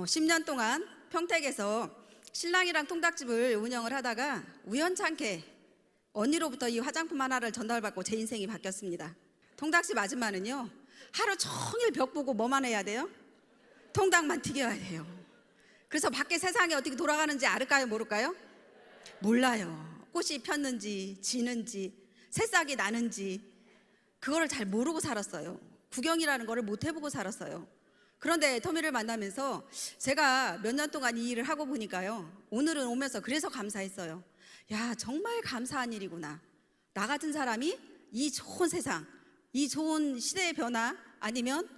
10년 동안 평택에서 신랑이랑 통닭집을 운영을 하다가 우연찮게 언니로부터 이 화장품 하나를 전달받고 제 인생이 바뀌었습니다. 통닭집 아줌마는요, 하루 종일 벽 보고 뭐만 해야 돼요? 통닭만 튀겨야 돼요. 그래서 밖에 세상이 어떻게 돌아가는지 알을까요, 모를까요? 몰라요. 꽃이 폈는지 지는지 새싹이 나는지 그거를 잘 모르고 살았어요. 구경이라는 거를 못 해보고 살았어요. 그런데 터미를 만나면서 제가 몇 년 동안 이 일을 하고 보니까요, 오늘은 오면서 그래서 감사했어요. 야, 정말 감사한 일이구나. 나 같은 사람이 이 좋은 세상, 이 좋은 시대의 변화, 아니면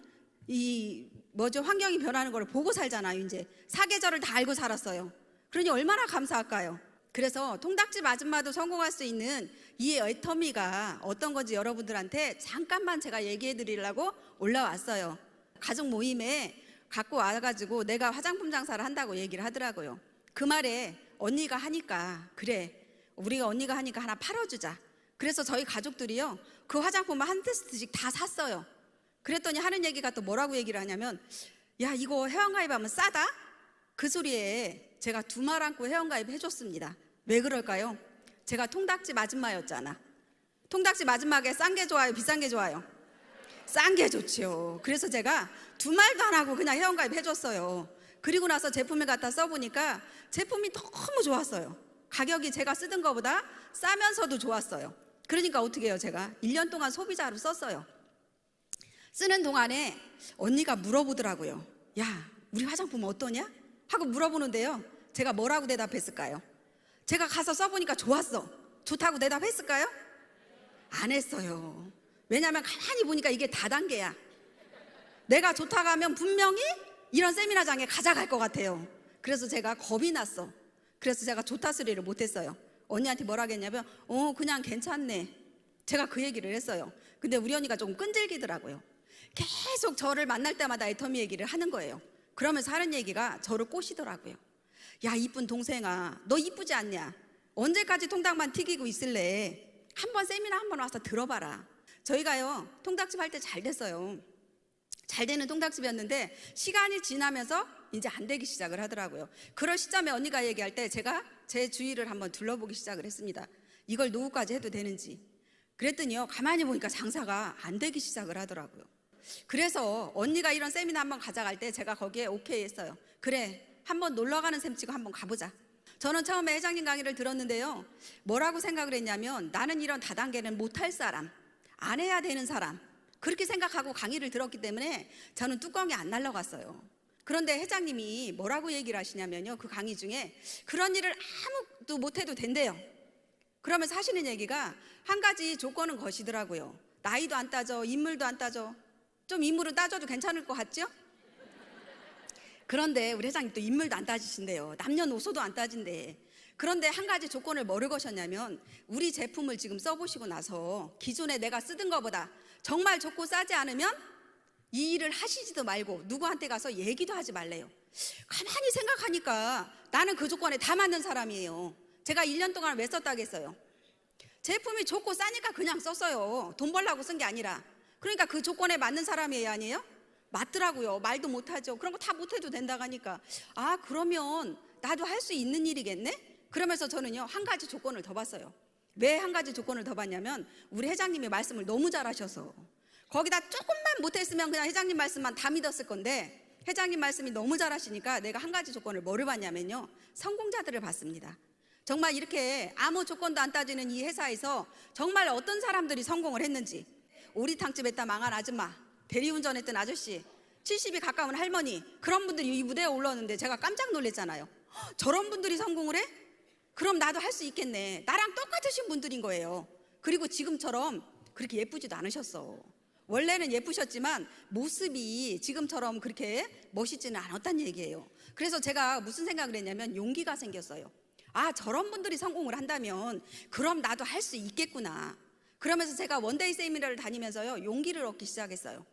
환경이 변하는 걸 보고 살잖아요. 이제 사계절을 다 알고 살았어요. 그러니 얼마나 감사할까요? 그래서 통닭집 아줌마도 성공할 수 있는 이 애터미가 어떤 건지 여러분들한테 잠깐만 제가 얘기해 드리려고 올라왔어요. 가족 모임에 갖고 와가지고 내가 화장품 장사를 한다고 얘기를 하더라고요. 그 말에 언니가 하니까, 그래, 우리가 언니가 하니까 하나 팔아주자. 그래서 저희 가족들이요, 그 화장품을 한 테스트씩 다 샀어요. 그랬더니 하는 얘기가 또 뭐라고 얘기를 하냐면, 야, 이거 회원가입하면 싸다? 그 소리에 제가 두 말 안고 회원가입 해줬습니다. 왜 그럴까요? 제가 통닭집 아줌마였잖아. 통닭집 아줌마에게 싼 게 좋아요, 비싼 게 좋아요? 싼 게 좋지요. 그래서 제가 두 말도 안 하고 그냥 회원가입 해줬어요. 그리고 나서 제품을 갖다 써보니까 제품이 너무 좋았어요. 가격이 제가 쓰던 것보다 싸면서도 좋았어요. 그러니까 어떻게 해요? 제가 1년 동안 소비자로 썼어요. 쓰는 동안에 언니가 물어보더라고요. 야, 우리 화장품 어떠냐? 하고 물어보는데요, 제가 뭐라고 대답했을까요? 제가 가서 써보니까 좋았어. 좋다고 대답했을까요? 안 했어요. 왜냐하면 가만히 보니까 이게 다단계야. 내가 좋다고 하면 분명히 이런 세미나장에 가져갈 것 같아요. 그래서 제가 겁이 났어. 그래서 제가 좋다 소리를 못했어요. 언니한테 뭐라 했냐면 그냥 괜찮네. 제가 그 얘기를 했어요. 근데 우리 언니가 조금 끈질기더라고요. 계속 저를 만날 때마다 애터미 얘기를 하는 거예요. 그러면서 하는 얘기가 저를 꼬시더라고요. 야, 이쁜 동생아, 너 이쁘지 않냐? 언제까지 통닭만 튀기고 있을래? 한번 세미나 한번 와서 들어봐라. 저희가요, 통닭집 할 때 잘 됐어요. 잘 되는 통닭집이었는데 시간이 지나면서 이제 안 되기 시작을 하더라고요. 그럴 시점에 언니가 얘기할 때 제가 제 주위를 한번 둘러보기 시작을 했습니다. 이걸 노후까지 해도 되는지. 그랬더니요, 가만히 보니까 장사가 안 되기 시작을 하더라고요. 그래서 언니가 이런 세미나 한번 가져갈 때 제가 거기에 오케이 했어요. 그래, 한번 놀러가는 셈 치고 한번 가보자. 저는 처음에 회장님 강의를 들었는데요, 뭐라고 생각을 했냐면, 나는 이런 다단계는 못할 사람, 안 해야 되는 사람, 그렇게 생각하고 강의를 들었기 때문에 저는 뚜껑이 안 날라갔어요. 그런데 회장님이 뭐라고 얘기를 하시냐면요, 그 강의 중에 그런 일을 아무도 못해도 된대요. 그러면서 하시는 얘기가 한 가지 조건은 거시더라고요. 나이도 안 따져, 인물도 안 따져. 좀 인물은 따져도 괜찮을 것 같죠? 그런데 우리 회장님 또 인물도 안 따지신대요. 남녀노소도 안 따진대. 그런데 한 가지 조건을 뭐를 거셨냐면, 우리 제품을 지금 써보시고 나서 기존에 내가 쓰던 것보다 정말 좋고 싸지 않으면 이 일을 하시지도 말고 누구한테 가서 얘기도 하지 말래요. 가만히 생각하니까 나는 그 조건에 다 맞는 사람이에요. 제가 1년 동안 왜 썼다겠어요? 제품이 좋고 싸니까 그냥 썼어요. 돈 벌려고 쓴 게 아니라. 그러니까 그 조건에 맞는 사람이에요, 아니에요? 맞더라고요. 말도 못하죠. 그런 거 다 못해도 된다고 하니까, 아, 그러면 나도 할 수 있는 일이겠네? 그러면서 저는요, 한 가지 조건을 더 봤어요. 왜 한 가지 조건을 더 봤냐면, 우리 회장님이 말씀을 너무 잘하셔서 거기다 조금만 못했으면 그냥 회장님 말씀만 다 믿었을 건데, 회장님 말씀이 너무 잘하시니까 내가 한 가지 조건을 뭐를 봤냐면요, 성공자들을 봤습니다. 정말 이렇게 아무 조건도 안 따지는 이 회사에서 정말 어떤 사람들이 성공을 했는지, 오리탕집 했다 망한 아줌마, 대리운전 했던 아저씨, 70이 가까운 할머니, 그런 분들이 이 무대에 올라오는데 제가 깜짝 놀랐잖아요. 저런 분들이 성공을 해? 그럼 나도 할 수 있겠네. 나랑 똑같으신 분들인 거예요. 그리고 지금처럼 그렇게 예쁘지도 않으셨어. 원래는 예쁘셨지만 모습이 지금처럼 그렇게 멋있지는 않았단 얘기예요. 그래서 제가 무슨 생각을 했냐면, 용기가 생겼어요. 아, 저런 분들이 성공을 한다면 그럼 나도 할 수 있겠구나. 그러면서 제가 원데이 세미나를 다니면서요, 용기를 얻기 시작했어요.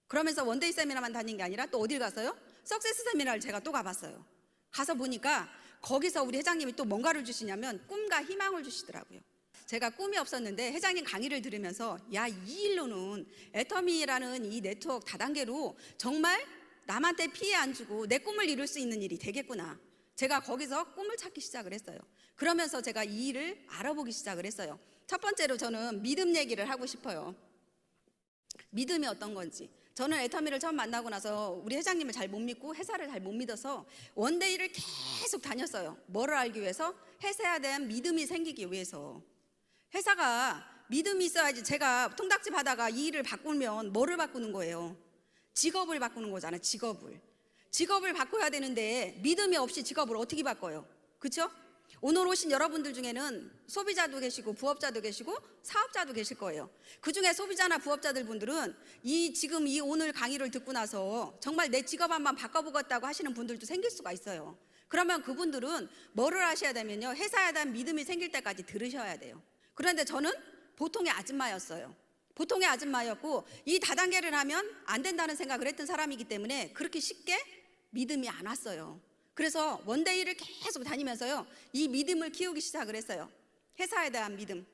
그러면서 원데이 세미나만 다닌 게 아니라 또 어딜 갔어요? 석세스 세미나를 제가 또 가봤어요. 가서 보니까 거기서 우리 회장님이 또 뭔가를 주시냐면 꿈과 희망을 주시더라고요. 제가 꿈이 없었는데 회장님 강의를 들으면서, 야, 이 일로는 애터미라는 이 네트워크 다단계로 정말 남한테 피해 안 주고 내 꿈을 이룰 수 있는 일이 되겠구나. 제가 거기서 꿈을 찾기 시작을 했어요. 그러면서 제가 이 일을 알아보기 시작을 했어요. 첫 번째로 저는 믿음 얘기를 하고 싶어요. 믿음이 어떤 건지. 저는 애터미를 처음 만나고 나서 우리 회장님을 잘 못 믿고 회사를 잘 못 믿어서 원데이를 계속 다녔어요. 뭐를 알기 위해서? 회사에 대한 믿음이 생기기 위해서. 회사가 믿음이 있어야지. 제가 통닭집 하다가 이 일을 바꾸면 뭐를 바꾸는 거예요? 직업을 바꾸는 거잖아요. 직업을 바꿔야 되는데 믿음이 없이 직업을 어떻게 바꿔요? 그렇죠? 오늘 오신 여러분들 중에는 소비자도 계시고 부업자도 계시고 사업자도 계실 거예요. 그중에 소비자나 부업자들 분들은 지금 이 오늘 강의를 듣고 나서 정말 내 직업 한번 바꿔보겠다고 하시는 분들도 생길 수가 있어요. 그러면 그분들은 뭐를 하셔야 되면요, 회사에 대한 믿음이 생길 때까지 들으셔야 돼요. 그런데 저는 보통의 아줌마였어요. 보통의 아줌마였고 이 다단계를 하면 안 된다는 생각을 했던 사람이기 때문에 그렇게 쉽게 믿음이 안 왔어요. 그래서 원데이를 계속 다니면서요, 이 믿음을 키우기 시작을 했어요. 회사에 대한 믿음.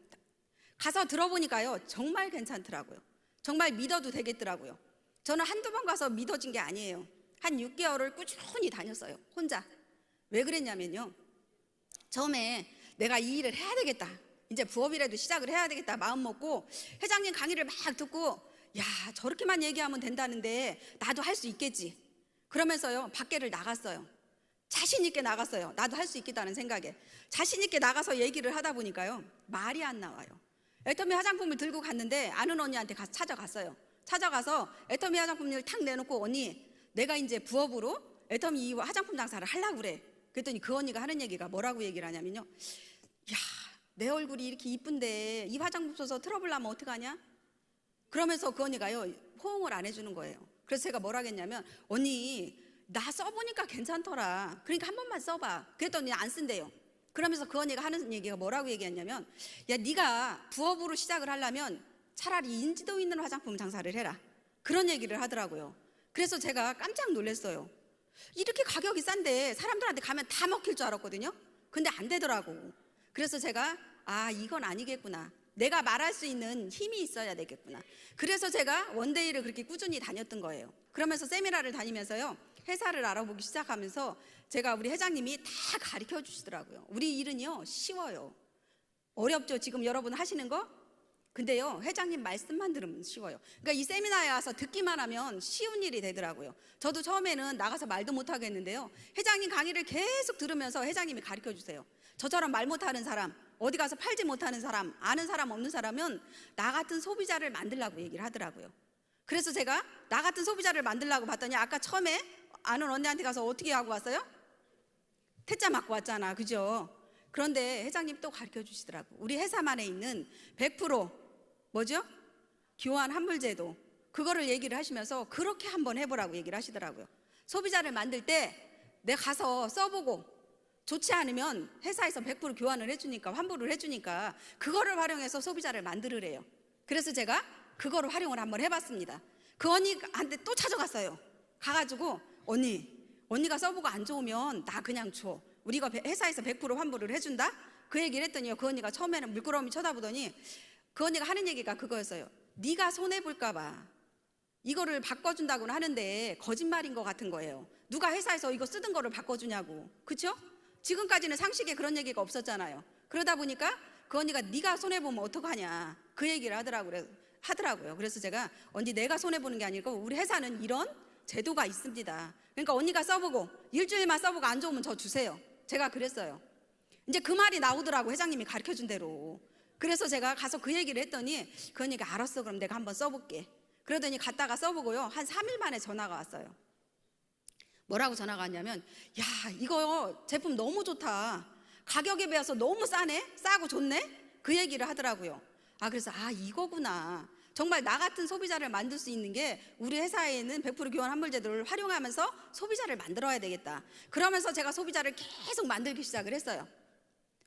가서 들어보니까요, 정말 괜찮더라고요. 정말 믿어도 되겠더라고요. 저는 한두 번 가서 믿어진 게 아니에요. 한 6개월을 꾸준히 다녔어요. 혼자. 왜 그랬냐면요, 처음에 내가 이 일을 해야 되겠다, 이제 부업이라도 시작을 해야 되겠다 마음 먹고 회장님 강의를 막 듣고, 야, 저렇게만 얘기하면 된다는데 나도 할 수 있겠지. 그러면서요, 밖에를 나갔어요. 자신 있게 나갔어요. 나도 할 수 있겠다는 생각에 자신 있게 나가서 얘기를 하다 보니까요, 말이 안 나와요. 애터미 화장품을 들고 갔는데 아는 언니한테 가서 찾아가서 애터미 화장품을 탁 내놓고, 언니, 내가 이제 부업으로 애터미 이 화장품 장사를 하려고 그래. 그랬더니 그 언니가 하는 얘기가 뭐라고 얘기를 하냐면요, 야, 내 얼굴이 이렇게 이쁜데 이 화장품 써서 트러블 나면 어떡하냐? 그러면서 그 언니가요, 호응을 안 해주는 거예요. 그래서 제가 뭐라 했냐면, 언니, 나 써보니까 괜찮더라. 그러니까 한 번만 써봐. 그랬더니 안 쓴대요. 그러면서 그 언니가 하는 얘기가 뭐라고 얘기했냐면, 야, 네가 부업으로 시작을 하려면 차라리 인지도 있는 화장품 장사를 해라. 그런 얘기를 하더라고요. 그래서 제가 깜짝 놀랐어요. 이렇게 가격이 싼데 사람들한테 가면 다 먹힐 줄 알았거든요. 근데 안 되더라고. 그래서 제가, 이건 아니겠구나. 내가 말할 수 있는 힘이 있어야 되겠구나. 그래서 제가 원데이를 그렇게 꾸준히 다녔던 거예요. 그러면서 세미나를 다니면서요, 회사를 알아보기 시작하면서 제가 우리 회장님이 다 가르쳐 주시더라고요. 우리 일은요, 쉬워요. 어렵죠, 지금 여러분 하시는 거? 근데요, 회장님 말씀만 들으면 쉬워요. 그러니까 이 세미나에 와서 듣기만 하면 쉬운 일이 되더라고요. 저도 처음에는 나가서 말도 못 하겠는데요, 회장님 강의를 계속 들으면서 회장님이 가르쳐 주세요. 저처럼 말 못하는 사람, 어디 가서 팔지 못하는 사람, 아는 사람 없는 사람은 나 같은 소비자를 만들라고 얘기를 하더라고요. 그래서 제가 나 같은 소비자를 만들라고 봤더니 아까 처음에 아는 언니한테 가서 어떻게 하고 왔어요? 퇴짜 맞고 왔잖아, 그죠? 그런데 회장님 또 가르쳐 주시더라고. 우리 회사만에 있는 100% 뭐죠? 교환 환불 제도, 그거를 얘기를 하시면서 그렇게 한번 해보라고 얘기를 하시더라고요. 소비자를 만들 때 내가 가서 써보고 좋지 않으면 회사에서 100% 교환을 해주니까, 환불을 해주니까 그거를 활용해서 소비자를 만들으래요. 그래서 제가 그거를 활용을 한번 해봤습니다. 그 언니한테 또 찾아갔어요. 가가지고, 언니가 써보고 안 좋으면 나 그냥 줘. 우리가 회사에서 100% 환불을 해준다? 그 얘기를 했더니요, 그 언니가 처음에는 물끄러미 쳐다보더니 그 언니가 하는 얘기가 그거였어요. 네가 손해볼까봐 이거를 바꿔준다고는 하는데 거짓말인 것 같은 거예요. 누가 회사에서 이거 쓰던 거를 바꿔주냐고. 그쵸? 지금까지는 상식에 그런 얘기가 없었잖아요. 그러다 보니까 그 언니가 네가 손해보면 어떡하냐, 그 얘기를 하더라고요. 그래서 제가, 언니, 내가 손해보는 게 아니고 우리 회사는 이런 제도가 있습니다. 그러니까 언니가 써보고 일주일만 써보고 안 좋으면 저 주세요. 제가 그랬어요. 이제 그 말이 나오더라고, 회장님이 가르쳐준 대로. 그래서 제가 가서 그 얘기를 했더니 그 언니가, 알았어, 그럼 내가 한번 써볼게. 그러더니 갔다가 써보고요, 한 3일 만에 전화가 왔어요. 뭐라고 전화가 왔냐면, 야, 이거 제품 너무 좋다. 가격에 비해서 너무 싸고 좋네? 그 얘기를 하더라고요. 그래서 이거구나. 정말 나 같은 소비자를 만들 수 있는 게 우리 회사에는 100% 교환 환불 제도를 활용하면서 소비자를 만들어야 되겠다. 그러면서 제가 소비자를 계속 만들기 시작을 했어요.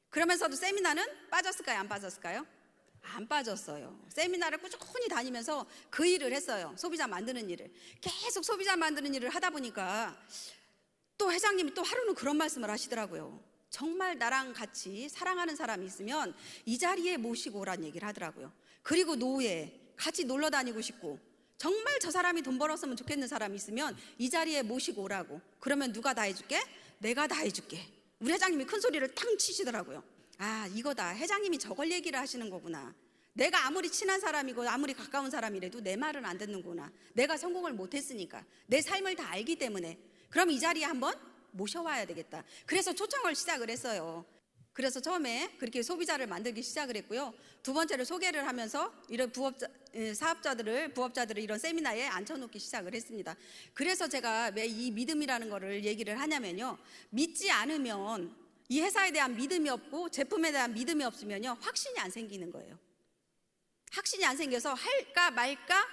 그러면서도 세미나는 빠졌을까요, 안 빠졌을까요? 안 빠졌어요. 세미나를 꾸준히 다니면서 그 일을 했어요. 소비자 만드는 일을. 계속 소비자 만드는 일을 하다 보니까 또 회장님이 또 하루는 그런 말씀을 하시더라고요. 정말 나랑 같이 사랑하는 사람이 있으면 이 자리에 모시고 오란 얘기를 하더라고요. 그리고 노후에 같이 놀러 다니고 싶고 정말 저 사람이 돈 벌었으면 좋겠는 사람이 있으면 이 자리에 모시고 오라고. 그러면 누가 다 해줄게? 내가 다 해줄게. 우리 회장님이 큰 소리를 탕 치시더라고요. 아, 이거다. 회장님이 저걸 얘기를 하시는 거구나. 내가 아무리 친한 사람이고 아무리 가까운 사람이라도 내 말은 안 듣는구나. 내가 성공을 못했으니까, 내 삶을 다 알기 때문에. 그럼 이 자리에 한번 모셔와야 되겠다. 그래서 초청을 시작을 했어요. 그래서 처음에 그렇게 소비자를 만들기 시작을 했고요. 두 번째로 소개를 하면서 이런 부업자들을 이런 세미나에 앉혀놓기 시작을 했습니다. 그래서 제가 왜 이 믿음이라는 거를 얘기를 하냐면요, 믿지 않으면, 이 회사에 대한 믿음이 없고 제품에 대한 믿음이 없으면요, 확신이 안 생기는 거예요. 확신이 안 생겨서 할까 말까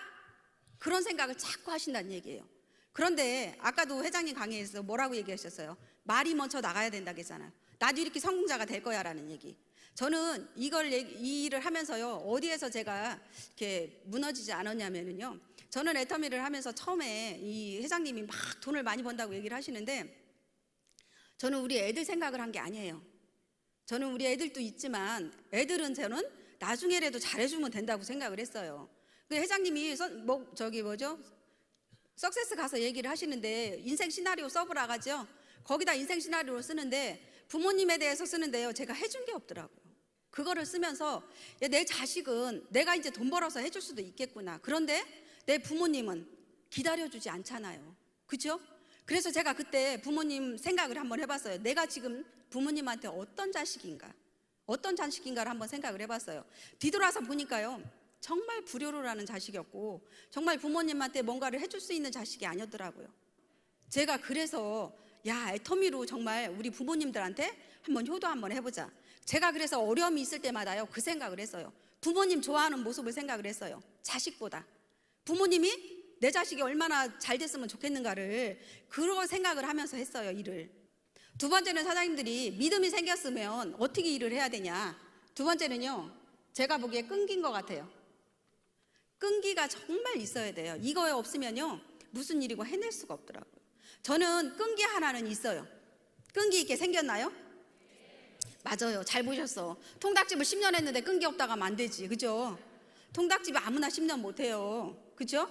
그런 생각을 자꾸 하신다는 얘기예요. 그런데 아까도 회장님 강의에서 뭐라고 얘기하셨어요? 말이 먼저 나가야 된다고 했잖아요. 나도 이렇게 성공자가 될 거야 라는 얘기. 저는 이 일을 하면서요, 어디에서 제가 이렇게 무너지지 않았냐면요, 저는 애터미를 하면서 처음에 이 회장님이 막 돈을 많이 번다고 얘기를 하시는데, 저는 우리 애들 생각을 한 게 아니에요. 저는 우리 애들도 있지만 애들은 저는 나중에라도 잘해주면 된다고 생각을 했어요. 그 회장님이 석세스 가서 얘기를 하시는데 인생 시나리오 써보라 가죠. 거기다 인생 시나리오를 쓰는데 부모님에 대해서 쓰는데요, 제가 해준 게 없더라고요. 그거를 쓰면서 야, 내 자식은 내가 이제 돈 벌어서 해줄 수도 있겠구나. 그런데 내 부모님은 기다려주지 않잖아요. 그죠? 그래서 제가 그때 부모님 생각을 한번 해봤어요. 내가 지금 부모님한테 어떤 자식인가를 한번 생각을 해봤어요. 뒤돌아서 보니까요, 정말 불효로라는 자식이었고 정말 부모님한테 뭔가를 해줄 수 있는 자식이 아니었더라고요. 제가 그래서 야, 애터미로 정말 우리 부모님들한테 한번 효도 한번 해보자. 제가 그래서 어려움이 있을 때마다요, 그 생각을 했어요. 부모님 좋아하는 모습을 생각을 했어요. 자식보다. 부모님이 내 자식이 얼마나 잘 됐으면 좋겠는가를 그런 생각을 하면서 했어요, 일을. 두 번째는 사장님들이 믿음이 생겼으면 어떻게 일을 해야 되냐. 두 번째는요, 제가 보기에 끈기인 것 같아요. 끈기가 정말 있어야 돼요. 이거에 없으면요, 무슨 일이고 해낼 수가 없더라고요. 저는 끈기 하나는 있어요. 끈기 있게 생겼나요? 맞아요. 잘 보셨어. 통닭집을 10년 했는데 끈기 없다가 하면 안 되지. 그죠? 통닭집이 아무나 10년 못 해요. 그죠?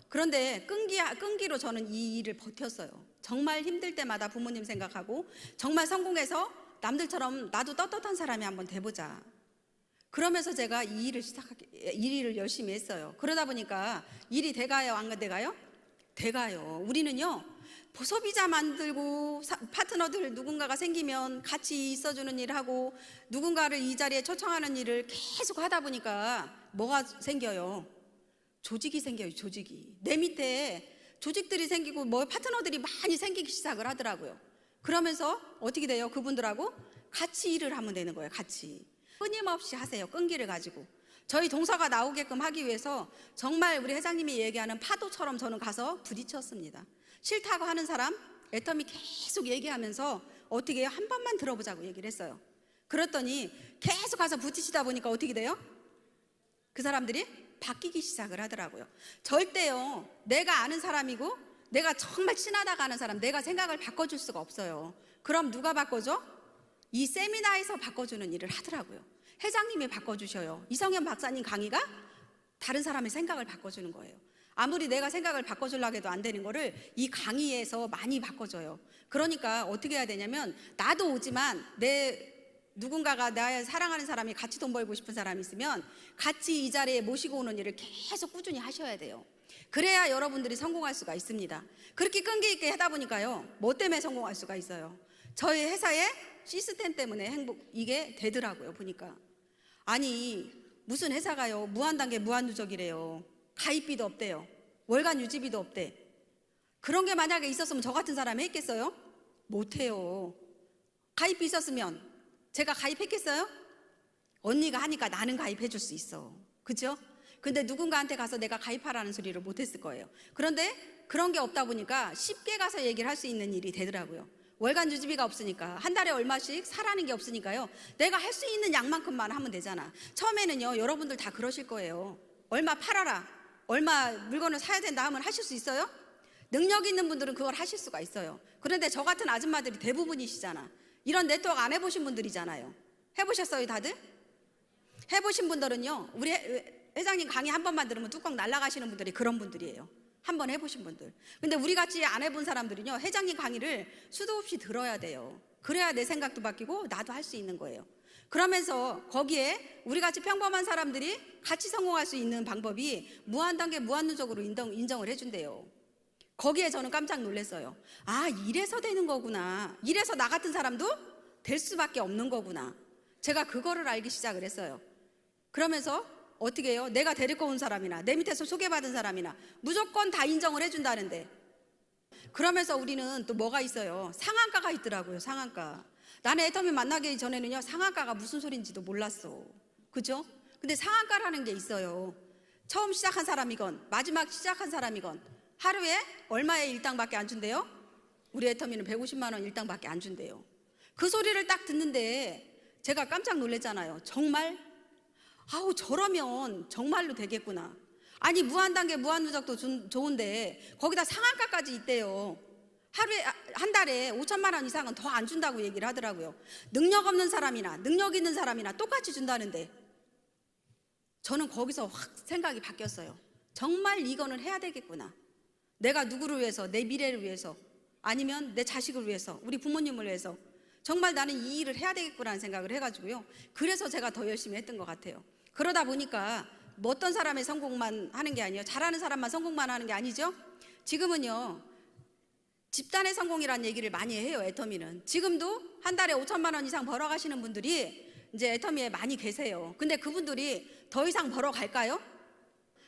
그런데 끈기로 저는 이 일을 버텼어요. 정말 힘들 때마다 부모님 생각하고 정말 성공해서 남들처럼 나도 떳떳한 사람이 한번 돼보자. 그러면서 제가 이 일을 열심히 했어요. 그러다 보니까 일이 돼가요, 안 돼가요? 돼가요. 우리는요, 소비자 만들고 파트너들 누군가가 생기면 같이 있어주는 일을 하고 누군가를 이 자리에 초청하는 일을 계속 하다 보니까 뭐가 생겨요? 조직이 생겨요. 조직이. 내 밑에 조직들이 생기고 파트너들이 많이 생기기 시작을 하더라고요. 그러면서 어떻게 돼요? 그분들하고 같이 일을 하면 되는 거예요. 같이. 끊임없이 하세요. 끈기를 가지고. 저희 동서가 나오게끔 하기 위해서 정말 우리 회장님이 얘기하는 파도처럼 저는 가서 부딪혔습니다. 싫다고 하는 사람, 애터미 계속 얘기하면서 어떻게 해요? 한 번만 들어보자고 얘기를 했어요. 그랬더니 계속 가서 부딪히다 보니까 어떻게 돼요? 그 사람들이 바뀌기 시작을 하더라고요. 절대요, 내가 아는 사람이고 내가 정말 친하다고 하는 사람, 내가 생각을 바꿔줄 수가 없어요. 그럼 누가 바꿔줘? 이 세미나에서 바꿔주는 일을 하더라고요. 회장님이 바꿔주셔요. 이성현 박사님 강의가 다른 사람의 생각을 바꿔주는 거예요. 아무리 내가 생각을 바꿔주려고 해도 안 되는 거를 이 강의에서 많이 바꿔줘요. 그러니까 어떻게 해야 되냐면, 나도 오지만 누군가가 나 사랑하는 사람이 같이 돈 벌고 싶은 사람이 있으면 같이 이 자리에 모시고 오는 일을 계속 꾸준히 하셔야 돼요. 그래야 여러분들이 성공할 수가 있습니다. 그렇게 끈기 있게 하다 보니까요, 뭐 때문에 성공할 수가 있어요? 저희 회사의 시스템 때문에 이게 되더라고요. 보니까 아니, 무슨 회사가요, 무한단계 무한누적이래요. 가입비도 없대요. 월간 유지비도 없대. 그런 게 만약에 있었으면 저 같은 사람이 했겠어요? 못해요. 가입비 있었으면 제가 가입했겠어요? 언니가 하니까 나는 가입해 줄 수 있어. 그죠? 근데 누군가한테 가서 내가 가입하라는 소리를 못했을 거예요. 그런데 그런 게 없다 보니까 쉽게 가서 얘기를 할 수 있는 일이 되더라고요. 월간 유지비가 없으니까, 한 달에 얼마씩 사라는 게 없으니까요, 내가 할 수 있는 양만큼만 하면 되잖아. 처음에는요, 여러분들 다 그러실 거예요. 얼마 팔아라, 얼마 물건을 사야 된다 하면 하실 수 있어요? 능력 있는 분들은 그걸 하실 수가 있어요. 그런데 저 같은 아줌마들이 대부분이시잖아. 이런 네트워크 안 해보신 분들이잖아요. 해보셨어요, 다들? 해보신 분들은요, 우리 회장님 강의 한 번만 들으면 뚜껑 날아가시는 분들이 그런 분들이에요. 한 번 해보신 분들. 근데 우리 같이 안 해본 사람들은요, 회장님 강의를 수도 없이 들어야 돼요. 그래야 내 생각도 바뀌고 나도 할 수 있는 거예요. 그러면서 거기에 우리 같이 평범한 사람들이 같이 성공할 수 있는 방법이 무한단계 무한누적으로 인정을 해준대요. 거기에 저는 깜짝 놀랐어요. 아, 이래서 되는 거구나. 이래서 나 같은 사람도 될 수밖에 없는 거구나. 제가 그거를 알기 시작을 했어요. 그러면서 어떻게 해요? 내가 데리고 온 사람이나 내 밑에서 소개받은 사람이나 무조건 다 인정을 해준다는데, 그러면서 우리는 또 뭐가 있어요? 상한가가 있더라고요. 상한가. 나는 애터미 만나기 전에는요, 상한가가 무슨 소린지도 몰랐어. 그죠? 근데 상한가라는 게 있어요. 처음 시작한 사람이건 마지막 시작한 사람이건 하루에 얼마의 일당밖에 안 준대요? 우리 애터미는 150만 원 일당밖에 안 준대요. 그 소리를 딱 듣는데 제가 깜짝 놀랐잖아요. 정말? 아우, 저러면 정말로 되겠구나. 아니, 무한단계 무한누적도 좋은데 거기다 상한가까지 있대요. 하루에, 한 달에 5천만 원 이상은 더 안 준다고 얘기를 하더라고요. 능력 없는 사람이나 능력 있는 사람이나 똑같이 준다는데, 저는 거기서 확 생각이 바뀌었어요. 정말 이거는 해야 되겠구나. 내가 누구를 위해서, 내 미래를 위해서, 아니면 내 자식을 위해서, 우리 부모님을 위해서 정말 나는 이 일을 해야 되겠구나라는 생각을 해가지고요. 그래서 제가 더 열심히 했던 것 같아요. 그러다 보니까 뭐 어떤 사람의 성공만 하는 게 아니에요. 잘하는 사람만 성공만 하는 게 아니죠. 지금은요, 집단의 성공이라는 얘기를 많이 해요. 애터미는 지금도 한 달에 5천만 원 이상 벌어가시는 분들이 이제 애터미에 많이 계세요. 근데 그분들이 더 이상 벌어갈까요?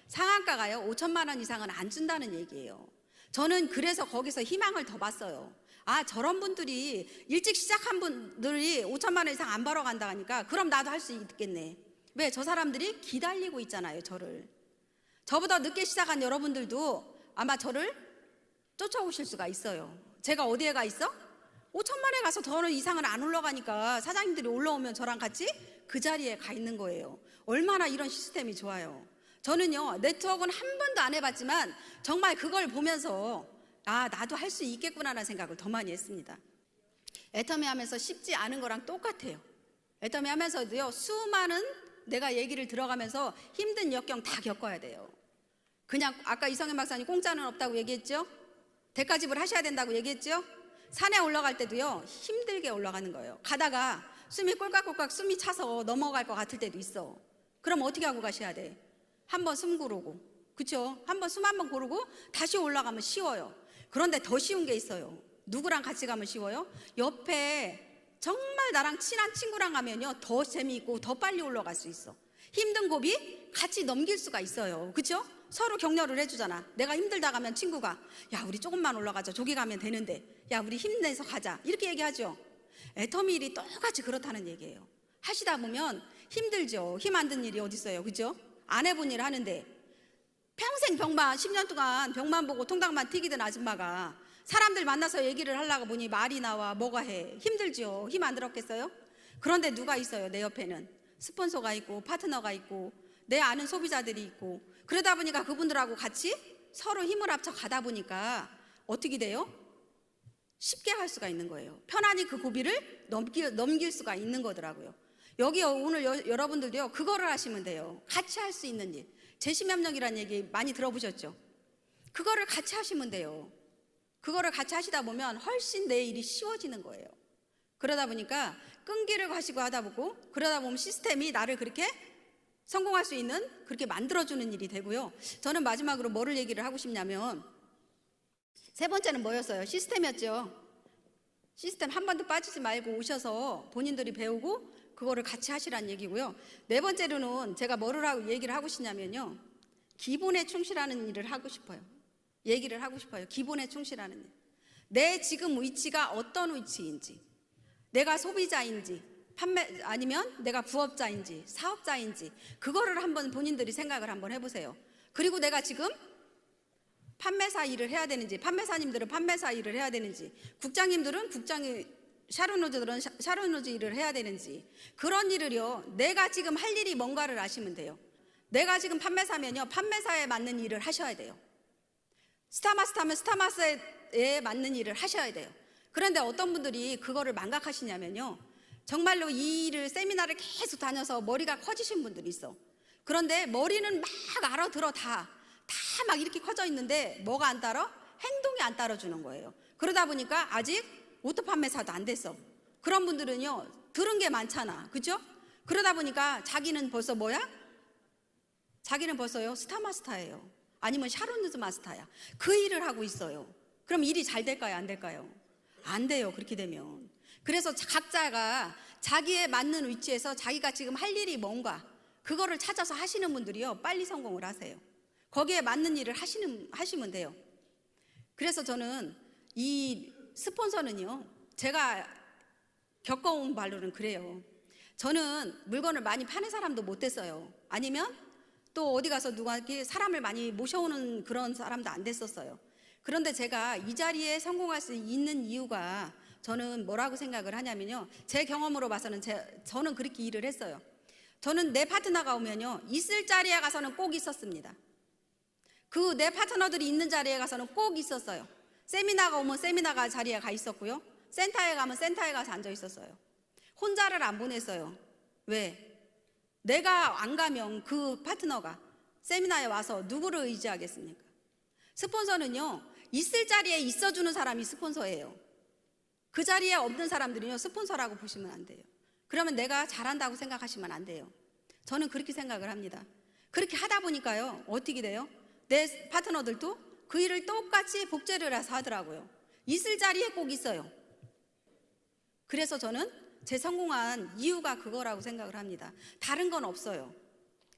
상한가가요 5천만 원 이상은 안 준다는 얘기예요. 저는 그래서 거기서 희망을 더 봤어요. 아, 저런 분들이 일찍 시작한 분들이 5천만 원 이상 안 벌어간다 하니까 그럼 나도 할 수 있겠네. 왜? 저 사람들이 기다리고 있잖아요. 저를. 저보다 늦게 시작한 여러분들도 아마 저를 쫓아오실 수가 있어요. 제가 어디에 가 있어? 5천만에 가서 더 이상은 안 올라가니까 사장님들이 올라오면 저랑 같이 그 자리에 가 있는 거예요. 얼마나 이런 시스템이 좋아요. 저는요, 네트워크는 한 번도 안 해봤지만 정말 그걸 보면서 아, 나도 할 수 있겠구나라는 생각을 더 많이 했습니다. 애터미 하면서 쉽지 않은 거랑 똑같아요. 애터미 하면서도요, 수많은 내가 얘기를 들어가면서 힘든 역경 다 겪어야 돼요. 그냥 아까 이성현 박사님 공짜는 없다고 얘기했죠? 대가집을 하셔야 된다고 얘기했죠? 산에 올라갈 때도요, 힘들게 올라가는 거예요. 가다가 숨이 꼴깍꼴깍 숨이 차서 넘어갈 것 같을 때도 있어. 그럼 어떻게 하고 가셔야 돼? 한번 숨 고르고, 그쵸? 한번 숨 한번 고르고 다시 올라가면 쉬워요. 그런데 더 쉬운 게 있어요. 누구랑 같이 가면 쉬워요? 옆에 정말 나랑 친한 친구랑 가면요, 더 재미있고 더 빨리 올라갈 수 있어. 힘든 고비 같이 넘길 수가 있어요. 그쵸? 서로 격려를 해주잖아. 내가 힘들다 가면 친구가 야, 우리 조금만 올라가자. 저기 가면 되는데. 야, 우리 힘내서 가자. 이렇게 얘기하죠. 애터미 일이 똑같이 그렇다는 얘기예요. 하시다 보면 힘들죠. 힘 안 든 일이 어디 있어요. 그죠? 안 해본 일 하는데 평생 병만 10년 동안 병만 보고 통닭만 튀기던 아줌마가 사람들 만나서 얘기를 하려고 보니 말이 나와 뭐가 해. 힘들죠. 힘 안 들었겠어요? 그런데 누가 있어요. 내 옆에는 스폰서가 있고 파트너가 있고 내 아는 소비자들이 있고, 그러다 보니까 그분들하고 같이 서로 힘을 합쳐 가다 보니까 어떻게 돼요? 쉽게 할 수가 있는 거예요. 편안히 그 고비를 넘길 수가 있는 거더라고요. 여기 오늘 여러분들도요, 그거를 하시면 돼요. 같이 할 수 있는 일. 재심협력이라는 얘기 많이 들어보셨죠? 그거를 같이 하시면 돼요. 그거를 같이 하시다 보면 훨씬 내 일이 쉬워지는 거예요. 그러다 보니까 끈기를 가지고 하다 보고, 그러다 보면 시스템이 나를 그렇게 성공할 수 있는 그렇게 만들어주는 일이 되고요. 저는 마지막으로 뭐를 얘기를 하고 싶냐면, 세 번째는 뭐였어요? 시스템이었죠. 시스템 한 번도 빠지지 말고 오셔서 본인들이 배우고 그거를 같이 하시라는 얘기고요. 네 번째로는 제가 뭐를 얘기를 하고 싶냐면요, 기본에 충실하는 일을 하고 싶어요. 얘기를 하고 싶어요. 기본에 충실하는 일. 내 지금 위치가 어떤 위치인지, 내가 소비자인지 아니면 내가 부업자인지 사업자인지, 그거를 한번 본인들이 생각을 한번 해보세요. 그리고 내가 지금 판매사 일을 해야 되는지, 판매사님들은 판매사 일을 해야 되는지, 국장님들은 샤론노즈들은 샤론노즈 일을 해야 되는지, 그런 일을요, 내가 지금 할 일이 뭔가를 아시면 돼요. 내가 지금 판매사면요, 판매사에 맞는 일을 하셔야 돼요. 스타마스터면 스타마스에 맞는 일을 하셔야 돼요. 그런데 어떤 분들이 그거를 망각하시냐면요, 정말로 이 일을 세미나를 계속 다녀서 머리가 커지신 분들이 있어. 그런데 머리는 막 알아들어 다 막 이렇게 커져 있는데 뭐가 안 따라? 행동이 안 따라주는 거예요. 그러다 보니까 아직 오토 판매사도 안 됐어. 그런 분들은요, 들은 게 많잖아. 그죠? 그러다 보니까 자기는 벌써 뭐야? 자기는 벌써요, 스타마스터예요. 아니면 샤론즈 마스터야. 그 일을 하고 있어요. 그럼 일이 잘 될까요? 안 될까요? 안 돼요. 그렇게 되면. 그래서 각자가 자기에 맞는 위치에서 자기가 지금 할 일이 뭔가 그거를 찾아서 하시는 분들이요, 빨리 성공을 하세요. 거기에 맞는 일을 하시면 돼요. 그래서 저는 이 스폰서는요, 제가 겪어온 바로는 그래요. 저는 물건을 많이 파는 사람도 못 됐어요. 아니면 또 어디 가서 누가 사람을 많이 모셔오는 그런 사람도 안 됐었어요. 그런데 제가 이 자리에 성공할 수 있는 이유가 저는 뭐라고 생각을 하냐면요, 제 경험으로 봐서는 저는 그렇게 일을 했어요. 저는 내 파트너가 오면요, 있을 자리에 가서는 꼭 있었습니다. 그 내 파트너들이 있는 자리에 가서는 꼭 있었어요. 세미나가 오면 세미나가 자리에 가 있었고요, 센터에 가면 센터에 가서 앉아 있었어요. 혼자를 안 보냈어요. 왜? 내가 안 가면 그 파트너가 세미나에 와서 누구를 의지하겠습니까? 스폰서는요, 있을 자리에 있어주는 사람이 스폰서예요. 그 자리에 없는 사람들은요, 스폰서라고 보시면 안 돼요. 그러면 내가 잘한다고 생각하시면 안 돼요. 저는 그렇게 생각을 합니다. 그렇게 하다 보니까요, 어떻게 돼요? 내 파트너들도 그 일을 똑같이 복제를 해서 하더라고요. 있을 자리에 꼭 있어요. 그래서 저는 제 성공한 이유가 그거라고 생각을 합니다. 다른 건 없어요.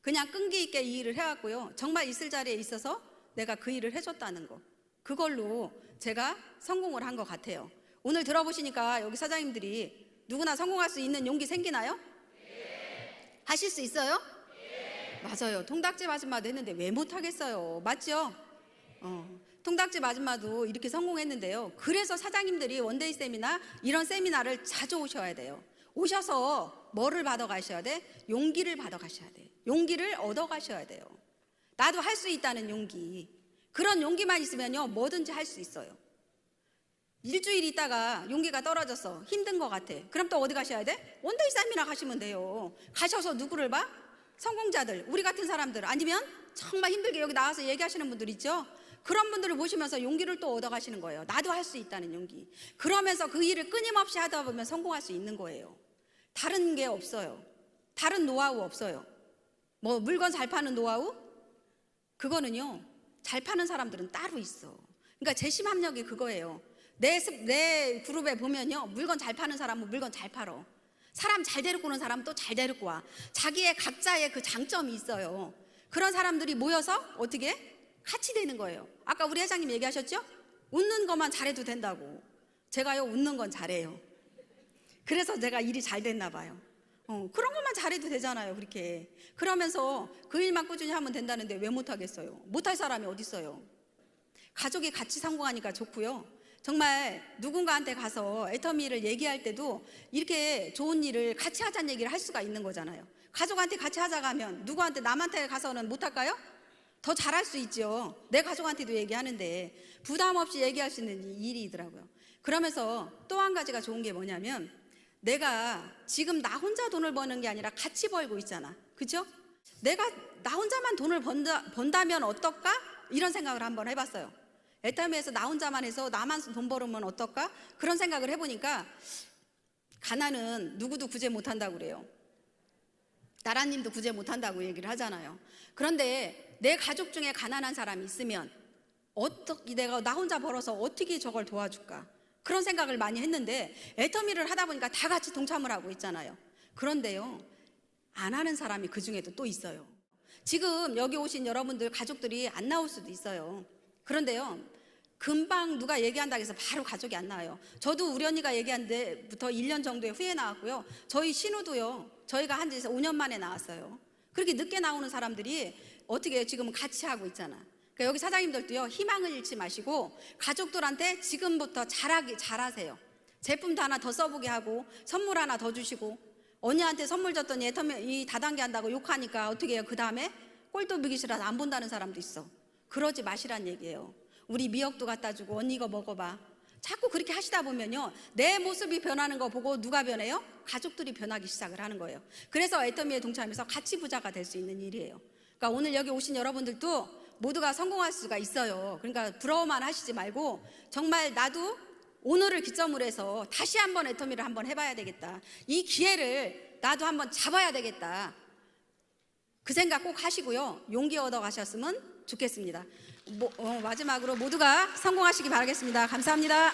그냥 끈기 있게 이 일을 해왔고요, 정말 있을 자리에 있어서 내가 그 일을 해줬다는 거, 그걸로 제가 성공을 한 것 같아요. 오늘 들어보시니까 여기 사장님들이 누구나 성공할 수 있는 용기 생기나요? 네. 하실 수 있어요? 네. 맞아요. 통닭집 아줌마도 했는데 왜 못하겠어요? 맞죠? 통닭집 아줌마도 이렇게 성공했는데요, 그래서 사장님들이 원데이 세미나, 이런 세미나를 자주 오셔야 돼요. 오셔서 뭐를 받아 가셔야 돼? 용기를 받아 가셔야 돼요. 용기를 얻어 가셔야 돼요. 나도 할 수 있다는 용기. 그런 용기만 있으면요, 뭐든지 할 수 있어요. 일주일 있다가 용기가 떨어졌어, 힘든 것 같아. 그럼 또 어디 가셔야 돼? 원데이 세미나 가시면 돼요. 가셔서 누구를 봐? 성공자들, 우리 같은 사람들, 아니면 정말 힘들게 여기 나와서 얘기하시는 분들 있죠? 그런 분들을 보시면서 용기를 또 얻어 가시는 거예요. 나도 할 수 있다는 용기. 그러면서 그 일을 끊임없이 하다 보면 성공할 수 있는 거예요. 다른 게 없어요. 다른 노하우 없어요. 뭐 물건 잘 파는 노하우? 그거는요, 잘 파는 사람들은 따로 있어. 그러니까 재심합력이 그거예요. 내 그룹에 보면요, 물건 잘 파는 사람은 물건 잘 팔어. 사람 잘 데리고 오는 사람은 또 잘 데리고 와. 자기의 각자의 그 장점이 있어요. 그런 사람들이 모여서 어떻게 같이 되는 거예요. 아까 우리 회장님 얘기하셨죠? 웃는 것만 잘해도 된다고. 제가요, 웃는 건 잘해요. 그래서 제가 일이 잘 됐나 봐요. 그런 것만 잘해도 되잖아요. 그렇게 그러면서 그 일만 꾸준히 하면 된다는데 왜 못하겠어요? 못할 사람이 어디 있어요? 가족이 같이 성공하니까 좋고요, 정말 누군가한테 가서 애터미를 얘기할 때도 이렇게 좋은 일을 같이 하자는 얘기를 할 수가 있는 거잖아요. 가족한테 같이 하자고 하면 누구한테, 남한테 가서는 못할까요? 더 잘할 수 있죠. 내 가족한테도 얘기하는데 부담 없이 얘기할 수 있는 일이더라고요. 그러면서 또 한 가지가 좋은 게 뭐냐면, 내가 지금 나 혼자 돈을 버는 게 아니라 같이 벌고 있잖아. 그죠? 내가 나 혼자만 돈을 번다면 어떨까? 이런 생각을 한번 해봤어요. 애터미에서 나 혼자만 해서 나만 돈 벌으면 어떨까? 그런 생각을 해보니까 가난은 누구도 구제 못한다고 그래요. 나라님도 구제 못한다고 얘기를 하잖아요. 그런데 내 가족 중에 가난한 사람이 있으면 어떻게 내가 나 혼자 벌어서 어떻게 저걸 도와줄까? 그런 생각을 많이 했는데 애터미를 하다 보니까 다 같이 동참을 하고 있잖아요. 그런데요, 안 하는 사람이 그 중에도 또 있어요. 지금 여기 오신 여러분들 가족들이 안 나올 수도 있어요. 그런데요, 금방 누가 얘기한다고 해서 바로 가족이 안 나와요. 저도 우리 언니가 얘기한 데부터 1년 정도의 후에 나왔고요, 저희 신우도요, 저희가 한 지 5년 만에 나왔어요. 그렇게 늦게 나오는 사람들이 어떻게 지금 같이 하고 있잖아. 그러니까 여기 사장님들도요, 희망을 잃지 마시고 가족들한테 지금부터 잘하세요. 제품도 하나 더 써보게 하고 선물 하나 더 주시고, 언니한테 선물 줬더니 애터미 이 다단계 한다고 욕하니까 어떻게 해요? 그 다음에 꼴도 보기 싫어서 안 본다는 사람도 있어. 그러지 마시란 얘기예요. 우리 미역도 갖다 주고 언니 이거 먹어봐. 자꾸 그렇게 하시다 보면요, 내 모습이 변하는 거 보고 누가 변해요? 가족들이 변하기 시작을 하는 거예요. 그래서 애터미에 동참해서 같이 부자가 될 수 있는 일이에요. 그러니까 오늘 여기 오신 여러분들도 모두가 성공할 수가 있어요. 그러니까 부러워만 하시지 말고 정말 나도 오늘을 기점으로 해서 다시 한번 애터미를 한번 해봐야 되겠다, 이 기회를 나도 한번 잡아야 되겠다, 그 생각 꼭 하시고요, 용기 얻어 가셨으면 좋겠습니다. 마지막으로 모두가 성공하시기 바라겠습니다. 감사합니다.